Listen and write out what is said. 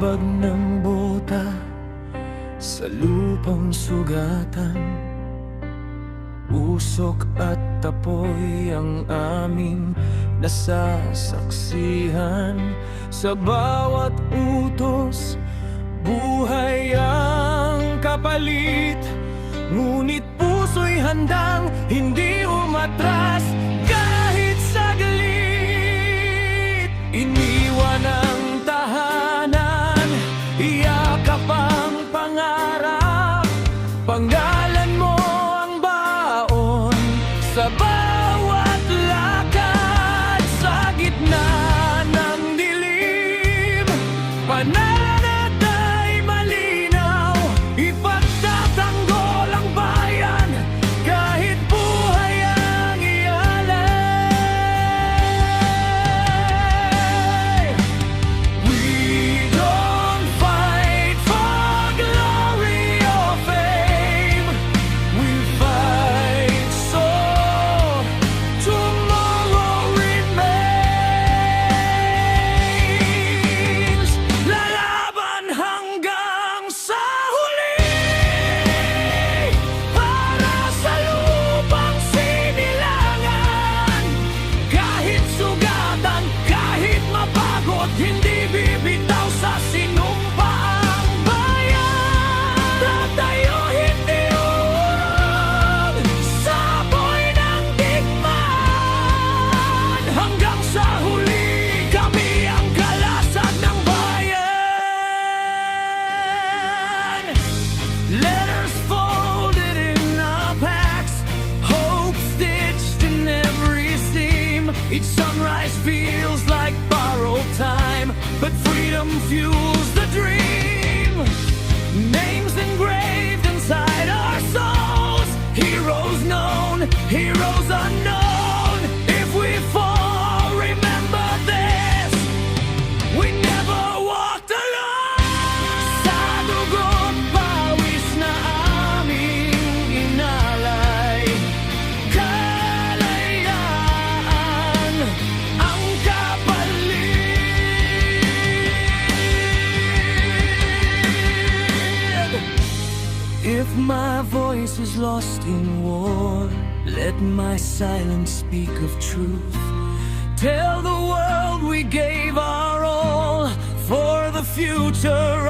Labag ng bota sa lupang sugatan, usok at tapoy ang aming nasasaksihan. Sa bawat utos, buhay ang kapalit, ngunit puso'y handang hindi umatras kahit saglit. Iniwan ang tahanan, iyakap ang pangarap, pangalan mo ang baon sa bawat lakad. Sa gitna ng dilim, panana't ay malinaw, ipagtatanggol ang bayan kahit buhay ang ialay. We don't fight for glory or fame, we fight so tomorrow remains. Lalaban hanggang sa huli para sa lupang sinilangan. Kahit sugatan, kahit mapagod, hindi bibitaw sa sinumpaang bayan. Tatayo, hindi uurong sa apoy ng digmaan. Hanggang sa huli, kami ang kalasag ng bayan. Letters folded in our packs, hope stitched in every seam. Each sunrise feels like borrowed time, but freedom fuels the dream. Names engraved inside our souls, heroes known, heroes unknown. If we fall, remember this: we never walked alone. Sa dugo't pawis na aming inalay, kalayaan ang kapalit. If my voice is lost in war, let my silence speak of truth. Tell the world we gave our all for the future